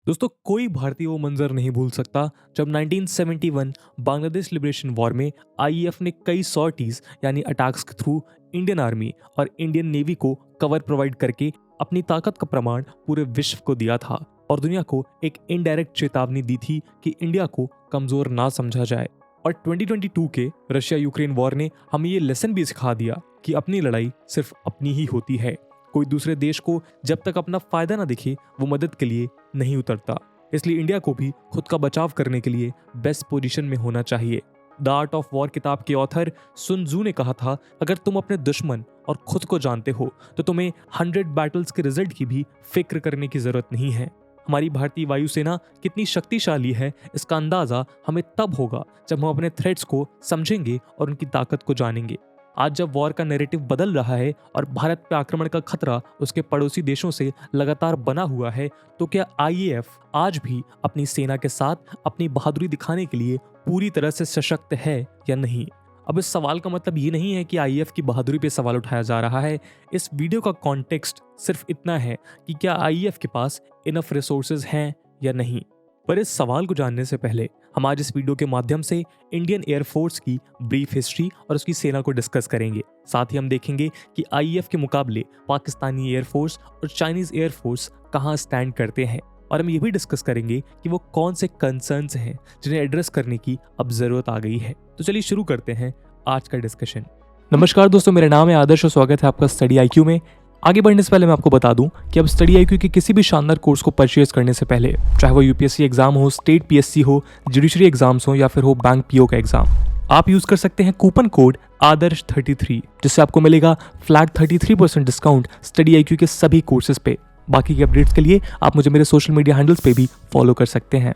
दोस्तों कोई भारतीय वो मंजर नहीं भूल सकता जब 1971 बांग्लादेश लिबरेशन वॉर में आईएएफ ने कई सॉर्टीज यानी अटैक्स के थ्रू इंडियन आर्मी और इंडियन नेवी को कवर प्रोवाइड करके अपनी ताकत का प्रमाण पूरे विश्व को दिया था और दुनिया को एक इनडायरेक्ट चेतावनी दी थी कि इंडिया को कमजोर ना समझा जाए। और 2022 के रशिया यूक्रेन वॉर ने हमें ये लेसन भी सिखा दिया कि अपनी लड़ाई सिर्फ अपनी ही होती है। कोई दूसरे देश को जब तक अपना फायदा ना दिखे वो मदद के लिए नहीं उतरता। इसलिए इंडिया को भी खुद का बचाव करने के लिए बेस्ट पोजीशन में होना चाहिए। द आर्ट ऑफ वॉर किताब के ऑथर सुन जू ने कहा था, अगर तुम अपने दुश्मन और खुद को जानते हो तो तुम्हें 100 बैटल्स के रिजल्ट की भी फिक्र करने की जरूरत नहीं है। हमारी भारतीय वायुसेना कितनी शक्तिशाली है इसका अंदाजा हमें तब होगा जब हम अपने थ्रेट्स को समझेंगे और उनकी ताकत को जानेंगे। आज जब वॉर का नैरेटिव बदल रहा है और भारत पे आक्रमण का खतरा उसके पड़ोसी देशों से लगातार बना हुआ है, तो क्या आईएएफ आज भी अपनी सेना के साथ अपनी बहादुरी दिखाने के लिए पूरी तरह से सशक्त है या नहीं? अब इस सवाल का मतलब ये नहीं है कि आईएएफ की बहादुरी पे सवाल उठाया जा रहा है। इस वीडियो का कॉन्टेक्स्ट सिर्फ इतना है कि क्या आईएएफ के पास इनफ रिसोर्सेज हैं या नहीं। पर इस सवाल को जानने से पहले हम आज इस वीडियो के माध्यम से इंडियन एयरफोर्स की ब्रीफ हिस्ट्री और उसकी सेना को डिस्कस करेंगे। साथ ही हम देखेंगे कि आईएएफ के मुकाबले पाकिस्तानी एयरफोर्स और चाइनीज एयरफोर्स कहां स्टैंड करते हैं, और हम ये भी डिस्कस करेंगे कि वो कौन से कंसर्न्स हैं जिन्हें एड्रेस करने की अब जरूरत आ गई है। तो चलिए शुरू करते हैं आज का डिस्कशन। नमस्कार दोस्तों, मेरा नाम है आदर्श और स्वागत है आपका स्टडी आईक्यू में। आगे बढ़ने से पहले मैं आपको बता दूं कि अब स्टडी आईक्यू के किसी भी शानदार कोर्स को परचेज करने से पहले, चाहे वो यूपीएससी एग्जाम हो, स्टेट पीएससी हो, जुडिशरी एग्जाम्स हो या फिर हो बैंक पीओ का एग्जाम, आप यूज कर सकते हैं कूपन कोड आदर्श 33, जिससे आपको मिलेगा फ्लैट 33% डिस्काउंट स्टडी आईक्यू के सभी कोर्सेज पे। बाकी के अपडेट्स के लिए आप मुझे मेरे सोशल मीडिया हैंडल्स पे भी फॉलो कर सकते हैं।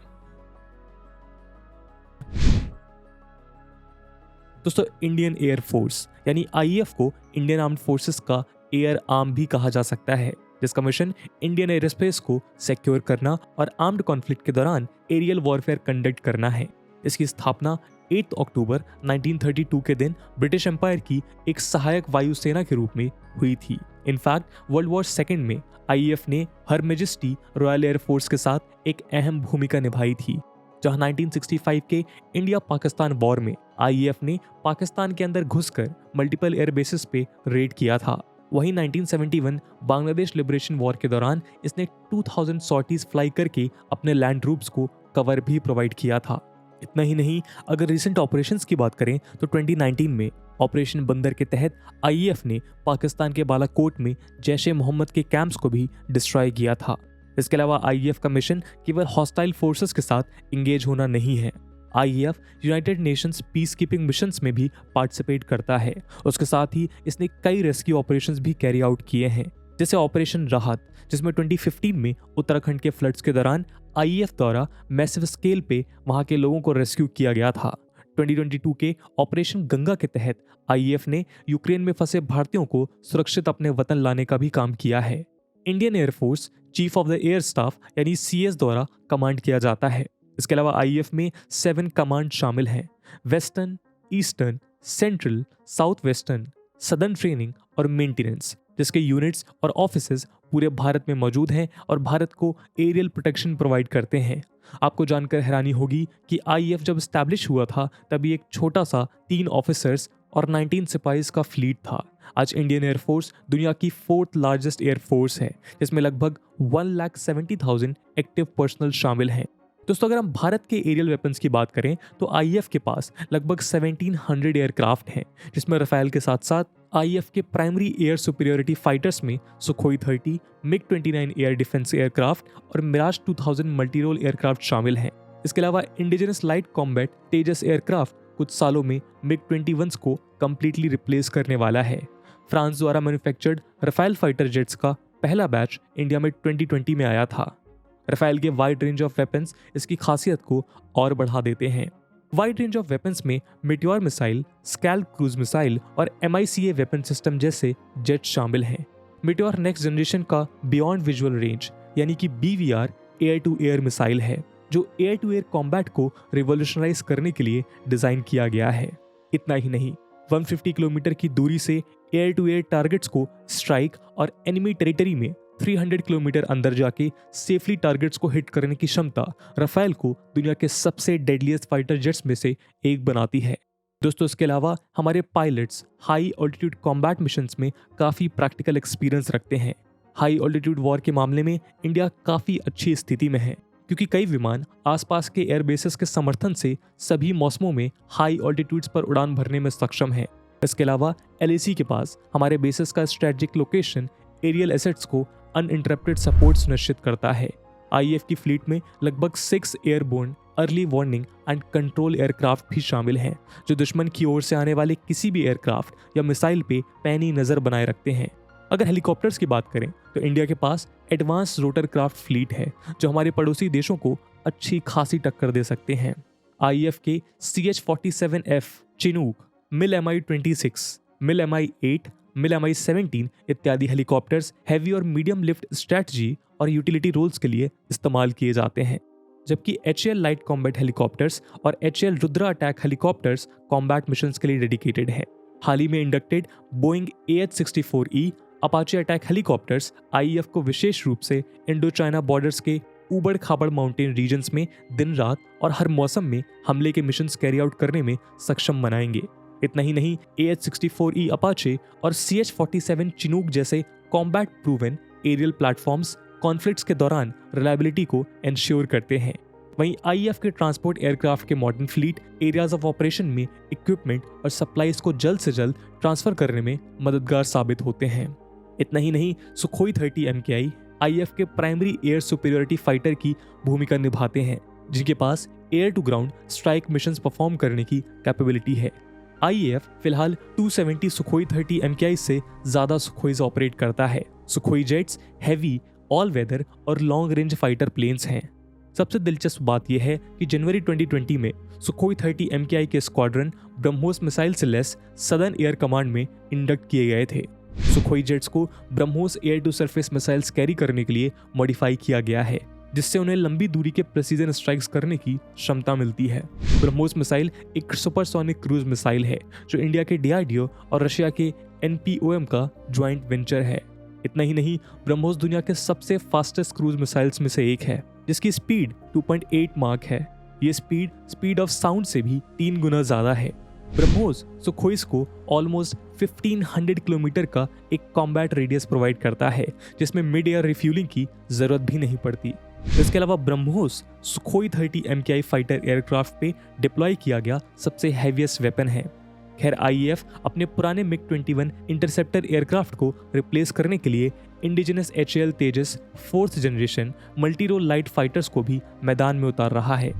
दोस्तों, इंडियन एयरफोर्स यानी आईएएफ को इंडियन आर्म्ड फोर्सेस का एयर आर्म भी कहा जा सकता है, जिसका मिशन इंडियन एयरस्पेस को सिक्योर करना और आर्म्ड कॉन्फ्लिक्ट के दौरान एरियल वॉरफेयर कंडक्ट करना है। इसकी स्थापना 8 अक्टूबर 1932 के दिन ब्रिटिश एम्पायर की एक सहायक वायुसेना के रूप में हुई थी। इनफैक्ट वर्ल्ड वॉर सेकेंड में आईएएफ ने हर मेजेस्टी रॉयल एयरफोर्स के साथ एक अहम भूमिका निभाई थी। जहां 1965 के इंडिया पाकिस्तान वॉर में आईएएफ ने पाकिस्तान के अंदर घुसकर मल्टीपल एयर बेसिस पे रेड किया था, वहीं 1971 बांग्लादेश लिबरेशन वॉर के दौरान इसने 2000 सॉर्टीज फ्लाई करके अपने लैंड ट्रूप्स को कवर भी प्रोवाइड किया था। इतना ही नहीं, अगर रिसेंट ऑपरेशंस की बात करें तो 2019 में ऑपरेशन बंदर के तहत आईएएफ ने पाकिस्तान के बालाकोट में जैश ए मोहम्मद के कैंप्स को भी डिस्ट्रॉय किया था। इसके अलावा आईएएफ का मिशन केवल हॉस्टाइल फोर्सेस के साथ इंगेज होना नहीं है। IAF United Nations peace keeping missions में भी पार्टिसिपेट करता है। उसके साथ ही इसने कई रेस्क्यू ऑपरेशंस भी कैरी आउट किए हैं, जैसे ऑपरेशन राहत, जिसमें 2015 में उत्तराखंड के फ्लड्स के दौरान आईएएफ द्वारा मैसिव स्केल पे वहां के लोगों को रेस्क्यू किया गया था। 2022 के ऑपरेशन गंगा के तहत आईएएफ ने यूक्रेन में फंसे भारतीयों को सुरक्षित अपने वतन लाने का भी काम किया है। Indian air force chief of the air staff यानी सीएस द्वारा कमांड किया जाता है। इसके अलावा आईएएफ में 7 कमांड शामिल हैं: western, eastern, central, south western, southern training और मेंटेनेंस, जिसके यूनिट्स और ऑफिसेज पूरे भारत में मौजूद हैं और भारत को एरियल प्रोटेक्शन प्रोवाइड करते हैं। आपको जानकर हैरानी होगी कि आईएएफ जब एस्टैब्लिश हुआ था तभी एक छोटा सा 3 ऑफिसर्स और 19 सिपाहीज का फ्लीट था। आज इंडियन एयरफोर्स दुनिया की 4th लार्जेस्ट एयरफोर्स है, जिसमें लगभग 1,70,000 एक्टिव पर्सनल शामिल हैं। दोस्तों, अगर हम भारत के एरियल वेपन्स की बात करें तो आईएएफ के पास लगभग 1700 एयरक्राफ्ट हैं, जिसमें राफेल के साथ साथ आईएएफ के प्राइमरी एयर सुपीरियरिटी फाइटर्स में Sukhoi 30, MiG 29 air defence aircraft और मिराज 2000 मल्टीरोल एयरक्राफ्ट शामिल हैं। इसके अलावा इंडिजिनस लाइट कॉम्बैट तेजस एयरक्राफ्ट कुछ सालों में मिग 21 को कंप्लीटली रिप्लेस करने वाला है। फ्रांस द्वारा मैन्युफैक्चर्ड राफेल फाइटर जेट्स का पहला बैच इंडिया में 2020 में आया था। राफेल के वाइड रेंज ऑफ वेपन्स इसकी खासियत को और बढ़ा देते हैं। वाइड रेंज ऑफ वेपन्स में meteor missile, scalp cruise missile और MICA वेपन सिस्टम जैसे जेट शामिल हैं। मेटियोर नेक्स्ट जनरेशन का बियॉन्ड विजुअल रेंज यानी कि BVR air to air missile है, जो एयर टू एयर कॉम्बैट को रिवॉल्यूशनराइज करने के लिए डिजाइन किया गया है। इतना ही नहीं, 150 किलोमीटर की दूरी से एयर टू एयर टारगेट्स को स्ट्राइक और एनिमी टेरिटरी में 300 किलोमीटर अंदर जाके सेफली टारगेट्स को हिट करने की क्षमता राफेल को दुनिया के सबसे डेडलीस्ट फाइटर जेट्स में से एक बनाती है। दोस्तों, इसके अलावा हमारे pilots high altitude combat missions में काफ़ी प्रैक्टिकल एक्सपीरियंस रखते हैं। हाई ऑल्टीट्यूड वॉर के मामले में इंडिया काफ़ी अच्छी स्थिति में है, क्योंकि कई विमान आसपास के एयरबेसेस के समर्थन से सभी मौसमों में हाई ऑल्टीट्यूड्स पर उड़ान भरने में सक्षम है। इसके अलावा LAC के पास हमारे बेसिस का स्ट्रेटेजिक लोकेशन एरियल एसेट्स को अनइंटरप्टेड सपोर्ट सुनिश्चित करता है। IAF की फ्लीट में लगभग 6 airborne early warning and control aircraft भी शामिल हैं, जो दुश्मन की ओर से आने वाले किसी भी एयरक्राफ्ट या मिसाइल पे पैनी नज़र बनाए रखते हैं। अगर हेलीकॉप्टर्स की बात करें तो इंडिया के पास एडवांस रोटर क्राफ्ट फ्लीट है, जो हमारे पड़ोसी देशों को अच्छी खासी टक्कर दे सकते हैं। IAF के CH-47F चिनूक, मिल Mi-26, मिल Mi-8, मिल Mi-17 इत्यादि हेलीकॉप्टर्स हैवी और मीडियम लिफ्ट स्ट्रैटेजी और यूटिलिटी रोल्स के लिए इस्तेमाल किए जाते हैं, जबकि HAL लाइट कॉम्बैट हेलीकॉप्टर्स और HAL Rudra attack helicopters combat missions के लिए डेडिकेटेड है। हाल ही में inducted Boeing AH-64E Apache attack helicopters IAF को विशेष रूप से इंडो चाइना बॉर्डर्स के ऊबड़ खाबड़ माउंटेन रीजन्स में दिन रात और हर मौसम में हमले के मिशंस कैरी आउट करने में सक्षम बनाएंगे। इतना ही नहीं, AH-64E अपाचे और CH-47 चिनूक जैसे combat proven aerial platforms conflicts के दौरान रिलायबिलिटी को इंश्योर करते हैं। वहीं IAF के ट्रांसपोर्ट एयरक्राफ्ट के modern fleet areas of operation में इक्विपमेंट और सप्लाईज को जल्द से जल्द ट्रांसफर करने में मददगार साबित होते हैं। इतना ही नहीं, सुखोई 30 MKI IAF के प्राइमरी एयर सुपीरियरिटी फाइटर की भूमिका निभाते हैं, जिनके पास air to ground strike missions perform करने की कैपेबिलिटी है। IAF फिलहाल 270 सुखोई 30 MKI से ज्यादा सुखोईज ऑपरेट करता है। Sukhoi jets heavy, all weather और लॉन्ग रेंज फाइटर प्लेन्स हैं। सबसे दिलचस्प बात यह है कि जनवरी 2020 में सुखोई 30 MKI के स्क्वाड्रन ब्रह्मोस मिसाइल से लेस सदर्न एयर कमांड में इंडक्ट किए गए थे। सुखोई जेट्स को BrahMos air to surface missiles carry करने के लिए मॉडिफाई किया गया है, जिससे उन्हें लंबी दूरी के प्रेसिजन स्ट्राइक्स करने की क्षमता मिलती है। ब्रह्मोस मिसाइल एक सुपरसोनिक क्रूज मिसाइल है, जो इंडिया के DRDO और रशिया के NPOM का ज्वाइंट वेंचर है। इतना ही नहीं, ब्रह्मोस दुनिया के सबसे फास्टेस्ट क्रूज मिसाइल्स में से एक है, जिसकी स्पीड 2.8 माक है। ये स्पीड ऑफ साउंड से भी 3 गुना ज्यादा है। ब्रह्मोस सुखोइस को ऑलमोस्ट 1500 किलोमीटर का एक कॉम्बैट रेडियस प्रोवाइड करता है, जिसमें मिड एयर रिफ्यूलिंग की जरूरत भी नहीं पड़ती। इसके अलावा BrahMos Sukhoi 30 MKI fighter aircraft पे डिप्लॉय किया गया सबसे हैवीएस्ट वेपन है। खैर, IAF अपने पुराने MiG-21 इंटरसेप्टर एयरक्राफ्ट को रिप्लेस करने के लिए indigenous HAL Tejas 4th generation multi role light fighters को भी मैदान में उतार रहा है।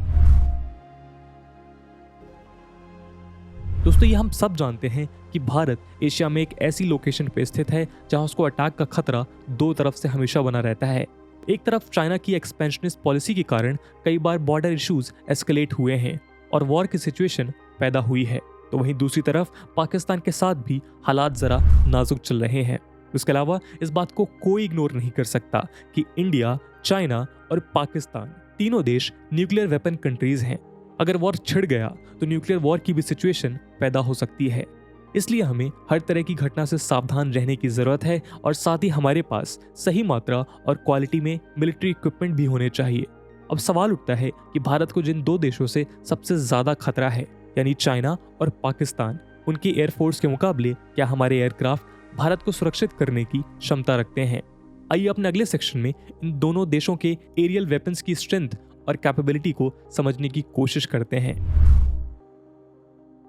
दोस्तों, ये हम सब जानते हैं कि भारत एशिया में एक ऐसी लोकेशन पे स्थित है जहां उसको अटैक का खतरा दो तरफ से हमेशा बना रहता है। एक तरफ चाइना की एक्सपेंशनिस्ट पॉलिसी के कारण कई बार बॉर्डर इश्यूज एस्केलेट हुए हैं और वॉर की सिचुएशन पैदा हुई है, तो वहीं दूसरी तरफ पाकिस्तान के साथ भी हालात जरा नाजुक चल रहे हैं। इसके अलावा इस बात को कोई इग्नोर नहीं कर सकता कि इंडिया, चाइना और पाकिस्तान तीनों देश न्यूक्लियर वेपन कंट्रीज हैं। अगर वॉर छिड़ गया तो न्यूक्लियर वॉर की भी सिचुएशन पैदा हो सकती है। इसलिए हमें हर तरह की घटना से सावधान रहने की जरूरत है और साथ ही हमारे पास सही मात्रा और क्वालिटी में मिलिट्री इक्विपमेंट भी होने चाहिए। अब सवाल उठता है कि भारत को जिन दो देशों से सबसे ज्यादा खतरा है, यानी चाइना और पाकिस्तान, उनके एयरफोर्स के मुकाबले क्या हमारे एयरक्राफ्ट भारत को सुरक्षित करने की क्षमता रखते हैं? आइए अपने अगले सेक्शन में इन दोनों देशों के एरियल वेपन्स की स्ट्रेंथ और कैपेबिलिटी को समझने की कोशिश करते हैं।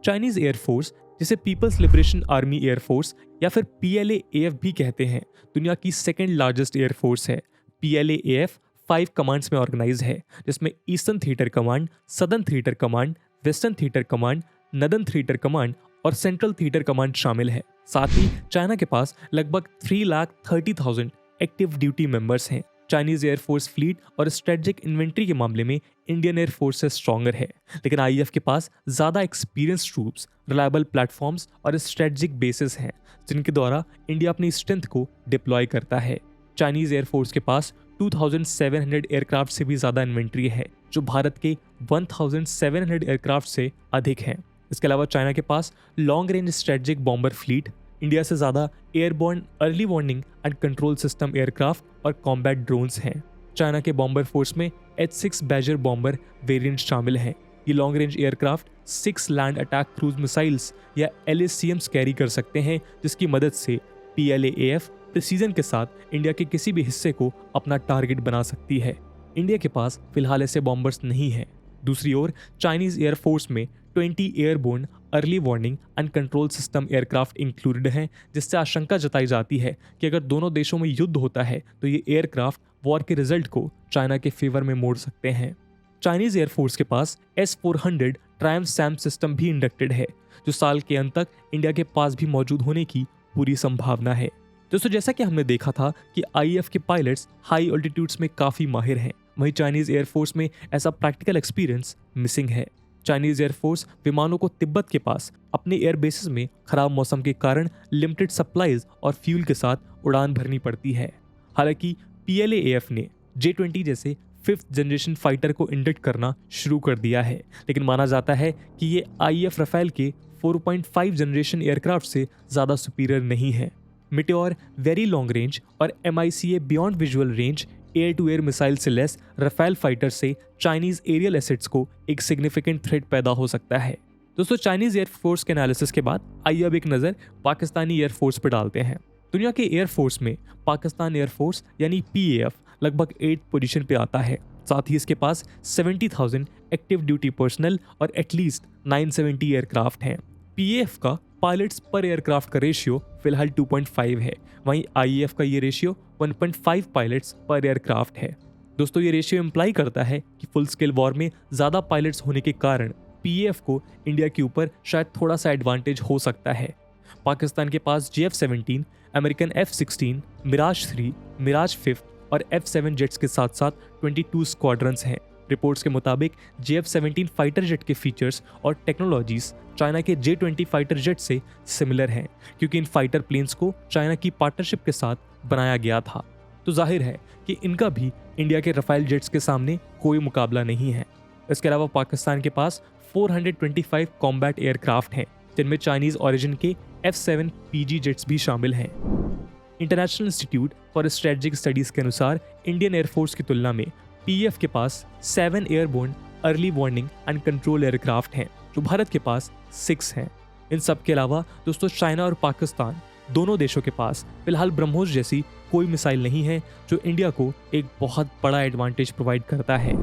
चाइनीज एयरफोर्स, जिसे पीपल्स लिबरेशन आर्मी एयरफोर्स या फिर PLA-AF भी कहते हैं, दुनिया की सेकेंड लार्जेस्ट एयरफोर्स है। PLA-AF 5 कमांड्स में ऑर्गेनाइज है, जिसमें eastern theatre command, southern theatre command, western theatre command, northern theatre command और सेंट्रल थिएटर कमांड शामिल है। साथ ही चाइना के पास लगभग 3,30,000 एक्टिव ड्यूटी मेंबर्स हैं। चाइनीज एयरफोर्स फ्लीट और स्ट्रेटेजिक इन्वेंट्री के मामले में इंडियन एयरफोर्स से स्ट्रॉन्गर है, लेकिन IAF के पास ज्यादा एक्सपीरियंस ट्रूप्स, रिलायबल प्लेटफॉर्म्स और स्ट्रेटेजिक बेसिस हैं, जिनके द्वारा इंडिया अपनी स्ट्रेंथ को डिप्लॉय करता है। चाइनीज एयरफोर्स के पास 2,700 एयरक्राफ्ट से भी ज्यादा इन्वेंट्री है, जो भारत के 1,700 एयरक्राफ्ट से अधिक है। इसके अलावा चाइना के पास long range strategic bomber fleet, India से ज़्यादा airborne early warning and control system aircraft और कॉम्बैट ड्रोन्स हैं। चाइना के बॉम्बर फोर्स में H-6 बैजर बॉम्बर वेरिएंट शामिल हैं। ये long range aircraft 6 land attack cruise missiles या LACMs कैरी कर सकते हैं, जिसकी मदद से PLAAF प्रिसीजन के साथ इंडिया के किसी भी हिस्से को अपना टारगेट बना सकती है। इंडिया के पास फिलहाल ऐसे बॉम्बर्स नहीं हैं। दूसरी ओर चाइनीज एयरफोर्स में 20 airborne early warning and control system aircraft included हैं, जिससे आशंका जताई जाती है कि अगर दोनों देशों में युद्ध होता है तो ये एयरक्राफ्ट वॉर के रिजल्ट को चाइना के फेवर में मोड़ सकते हैं। चाइनीज एयरफोर्स के पास S-400 ट्रायम्फ सैम सिस्टम भी इंडक्टेड है, जो साल के अंत तक इंडिया के पास भी मौजूद होने की पूरी संभावना है। दोस्तों, जैसा कि हमने देखा था कि IAF के पायलट्स हाई ऑल्टीट्यूड्स में काफ़ी माहिर हैं, वहीं चाइनीज एयरफोर्स में ऐसा प्रैक्टिकल एक्सपीरियंस मिसिंग है। चाइनीज एयरफोर्स विमानों को तिब्बत के पास अपने एयर बेसिस में खराब मौसम के कारण लिमिटेड सप्लाईज और फ्यूल के साथ उड़ान भरनी पड़ती है। हालांकि PLAAF ने J-20 जैसे 5th जनरेशन फाइटर को इंडक्ट करना शुरू कर दिया है, लेकिन माना जाता है कि ये IAF रफेल के 4.5 जनरेशन एयरक्राफ्ट से ज़्यादा सुपीरियर नहीं है। मिटेओर वेरी लॉन्ग रेंज और MICA beyond visual range air to air missile से लेस रफेल फाइटर से चाइनीज एरियल एसेट्स को एक सिग्निफिकेंट थ्रेट पैदा हो सकता है। दोस्तों, चाइनीज एयरफोर्स के एनालिसिस के बाद आइए अब एक नज़र पाकिस्तानी एयरफोर्स पर डालते हैं। दुनिया के एयरफोर्स में पाकिस्तान एयरफोर्स यानी PAF लगभग 8th पोजीशन पे आता है। साथ ही इसके पास 70,000 एक्टिव ड्यूटी पर्सनल और एटलीस्ट 970 एयरक्राफ्ट हैं। PAF का पायलट्स पर एयरक्राफ्ट का रेशियो फिलहाल 2.5 है, वहीं IAF का ये रेशियो 1.5 पायलट्स पर एयरक्राफ्ट है। दोस्तों, ये रेशियो इम्प्लाई करता है कि फुल स्केल वॉर में ज़्यादा पायलट्स होने के कारण PAF को इंडिया के ऊपर शायद थोड़ा सा एडवांटेज हो सकता है। पाकिस्तान के पास JF-17, American F-16, Miraj 3, Miraj 5 और F-7 जेट्स के साथ साथ 22 स्क्वाड्रंस हैं। रिपोर्ट्स के मुताबिक JF-17 फाइटर जेट के फीचर्स और टेक्नोलॉजीज चाइना के J-20 फाइटर जेट से सिमिलर हैं, क्योंकि इन फाइटर प्लेन्स को चाइना की पार्टनरशिप के साथ बनाया गया था। तो जाहिर है कि इनका भी इंडिया के रफाइल जेट्स के सामने कोई मुकाबला नहीं है। इसके अलावा पाकिस्तान के पास 425 कॉम्बैट एयरक्राफ्ट हैं, जिनमें चाइनीज ओरिजिन के F-7 PG जेट्स भी शामिल हैं। International institute for strategic studies के अनुसार इंडियन एयरफोर्स की तुलना में PAF के पास 7 airborne early warning and control aircraft हैं, जो भारत के पास 6 हैं। इन सब के अलावा दोस्तों, चाइना और पाकिस्तान दोनों देशों के पास फिलहाल ब्रह्मोस जैसी कोई मिसाइल नहीं है, जो इंडिया को एक बहुत बड़ा एडवांटेज प्रोवाइड करता है।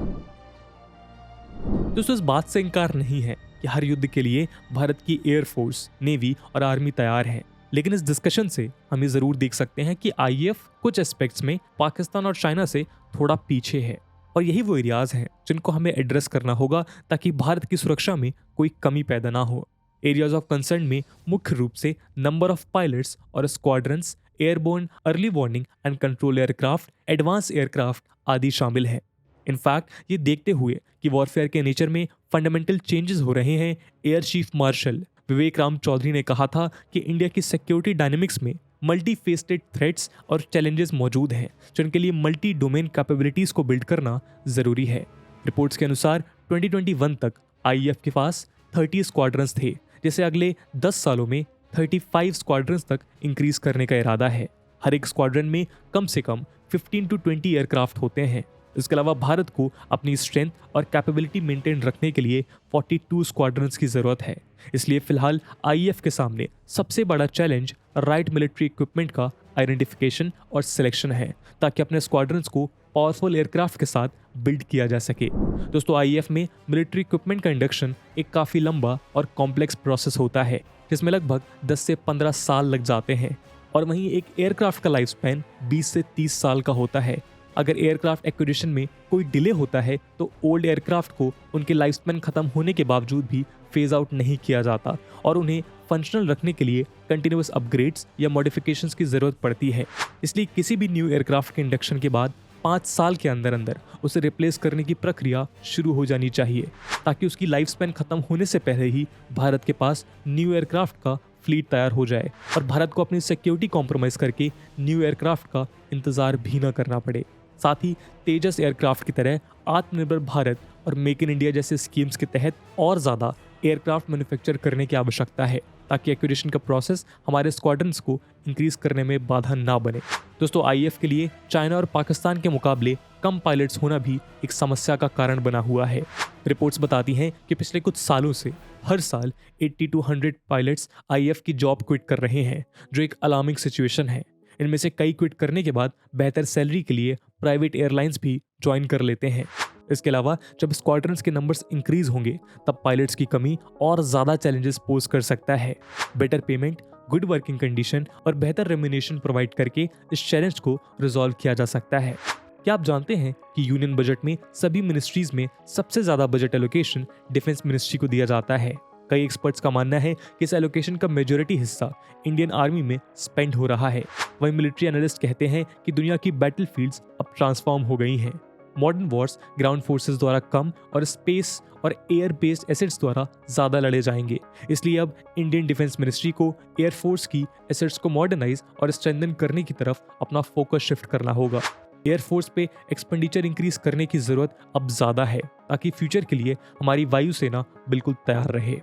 दोस्तों, इस बात से इनकार नहीं है कि हर युद्ध के लिए भारत की एयरफोर्स, नेवी और आर्मी तैयार है, लेकिन इस डिस्कशन से हम ये जरूर देख सकते हैं कि IAF कुछ एस्पेक्ट्स में पाकिस्तान और चाइना से थोड़ा पीछे है, और यही वो एरियाज हैं जिनको हमें एड्रेस करना होगा ताकि भारत की सुरक्षा में कोई कमी पैदा ना हो। एरियाज ऑफ कंसर्न में मुख्य रूप से नंबर ऑफ पायलट्स और squadrons, airborne early warning and control aircraft, advance aircraft आदि शामिल हैं। इनफैक्ट, ये देखते हुए कि वॉरफेयर के नेचर में फंडामेंटल चेंजेस हो रहे हैं, एयर चीफ मार्शल विवेक राम चौधरी ने कहा था कि इंडिया की सिक्योरिटी डायनेमिक्स में मल्टी फेस्टेड थ्रेट्स और चैलेंजेस मौजूद हैं, जिनके लिए मल्टी डोमेन कैपेबिलिटीज को बिल्ड करना जरूरी है। रिपोर्ट्स के अनुसार 2021 तक IAF के पास 30 स्क्वाड्रंस थे, जिसे अगले 10 सालों में 35 स्क्वाड्रंस तक इंक्रीज करने का इरादा है। हर एक स्क्वाड्रन में कम से कम 15 to 20 एयरक्राफ्ट होते हैं। इसके अलावा भारत को अपनी स्ट्रेंथ और कैपेबिलिटी मेंटेन रखने के लिए 42 स्क्वाड्रंस की ज़रूरत है। इसलिए फिलहाल IAF के सामने सबसे बड़ा चैलेंज राइट मिलिट्री इक्विपमेंट का आइडेंटिफिकेशन और सिलेक्शन है, ताकि अपने स्क्वाड्रंस को पावरफुल एयरक्राफ्ट के साथ बिल्ड किया जा सके। दोस्तों, IAF में मिलिट्री इक्विपमेंट का इंडक्शन एक काफ़ी लंबा और कॉम्प्लेक्स प्रोसेस होता है, जिसमें लगभग 10 से 15 साल लग जाते हैं, और वहीं एक एयरक्राफ्ट का लाइफ स्पैन 20 से 30 साल का होता है। अगर एयरक्राफ्ट एक्विजिशन में कोई डिले होता है तो ओल्ड एयरक्राफ्ट को उनके लाइफ स्पैन खत्म होने के बावजूद भी फेज आउट नहीं किया जाता, और उन्हें फंक्शनल रखने के लिए कंटिन्यूअस अपग्रेड्स या मॉडिफिकेशंस की ज़रूरत पड़ती है। इसलिए किसी भी न्यू एयरक्राफ्ट के इंडक्शन के बाद 5 साल के अंदर अंदर उसे रिप्लेस करने की प्रक्रिया शुरू हो जानी चाहिए, ताकि उसकी लाइफ स्पैन खत्म होने से पहले ही भारत के पास न्यू एयरक्राफ्ट का फ्लीट तैयार हो जाए और भारत को अपनी सिक्योरिटी कॉम्प्रोमाइज़ करके न्यू एयरक्राफ्ट का इंतज़ार भी न करना पड़े। साथ ही तेजस एयरक्राफ्ट की तरह आत्मनिर्भर भारत और मेक इन इंडिया जैसे स्कीम्स के तहत और ज़्यादा एयरक्राफ्ट मैन्युफैक्चर करने की आवश्यकता है, ताकि एक्विजिशन का प्रोसेस हमारे स्क्वाड्रंस को इंक्रीज करने में बाधा ना बने। दोस्तों, आईएएफ के लिए चाइना और पाकिस्तान के मुकाबले कम पायलट्स होना भी एक समस्या का कारण बना हुआ है। रिपोर्ट्स बताती हैं कि पिछले कुछ सालों से हर साल 80 to 100 पायलट्स आईएएफ की जॉब क्विट कर रहे हैं, जो एक अलार्मिंग सिचुएशन है। इनमें से कई क्विट करने के बाद बेहतर सैलरी के लिए प्राइवेट एयरलाइंस भी ज्वाइन कर लेते हैं। इसके अलावा जब स्क्वाड्रंस के नंबर्स इंक्रीज होंगे तब पायलट्स की कमी और ज़्यादा चैलेंजेस पोज कर सकता है। Better payment, good working condition और बेहतर रेम्यूनेशन प्रोवाइड करके इस चैलेंज को रिजॉल्व किया जा सकता है। क्या आप जानते हैं कि यूनियन बजट में सभी मिनिस्ट्रीज में सबसे ज़्यादा बजट एलोकेशन डिफेंस मिनिस्ट्री को दिया जाता है? कई एक्सपर्ट्स का मानना है कि इस एलोकेशन का मेजॉरिटी हिस्सा इंडियन आर्मी में स्पेंड हो रहा है। वहीं मिलिट्री एनालिस्ट कहते हैं कि दुनिया की बैटलफील्ड्स अब ट्रांसफॉर्म हो गई हैं। मॉडर्न वॉर्स ग्राउंड फोर्सेस द्वारा कम और स्पेस और एयर बेस्ड एसेट्स द्वारा ज़्यादा लड़े जाएंगे। इसलिए अब इंडियन डिफेंस मिनिस्ट्री को एयरफोर्स की एसेट्स को मॉडर्नाइज और स्ट्रेंथन करने की तरफ अपना फोकस शिफ्ट करना होगा। एयरफोर्स पे एक्सपेंडिचर इंक्रीज करने की ज़रूरत अब ज़्यादा है ताकि फ्यूचर के लिए हमारी वायुसेना बिल्कुल तैयार रहे।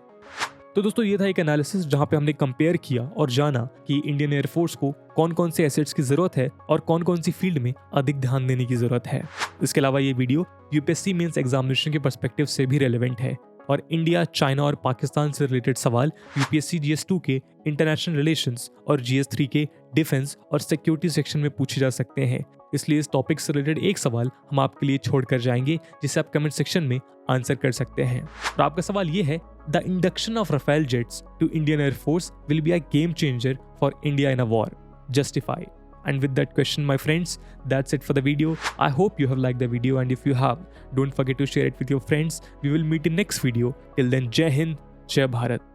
तो दोस्तों, ये था एक एनालिसिस जहां पे हमने कंपेयर किया और जाना कि इंडियन एयरफोर्स को कौन कौन से एसेट्स की जरूरत है और कौन कौन सी फील्ड में अधिक ध्यान देने की जरूरत है। इसके अलावा ये वीडियो यूपीएससी मेंस एग्जामिनेशन के पर्सपेक्टिव से भी रेलेवेंट है और इंडिया, चाइना और पाकिस्तान से रिलेटेड सवाल यूपीएससी GS2 के इंटरनेशनल रिलेशंस और GS3 के डिफेंस और सिक्योरिटी सेक्शन में पूछे जा सकते हैं। इसलिए इस टॉपिक से रिलेटेड एक सवाल हम आपके लिए छोड़ कर जाएंगे जिसे आप कमेंट सेक्शन में आंसर कर सकते हैं। और आपका सवाल ये है, the induction of Rafale jets to Indian air force will be a game changer for India in a war, justify. And with that question, my friends, that's it for the video. I hope you have liked the video, and if you have, don't forget to share it with your friends. We will meet in next video. Till then, Jai Hind, Jai Bharat.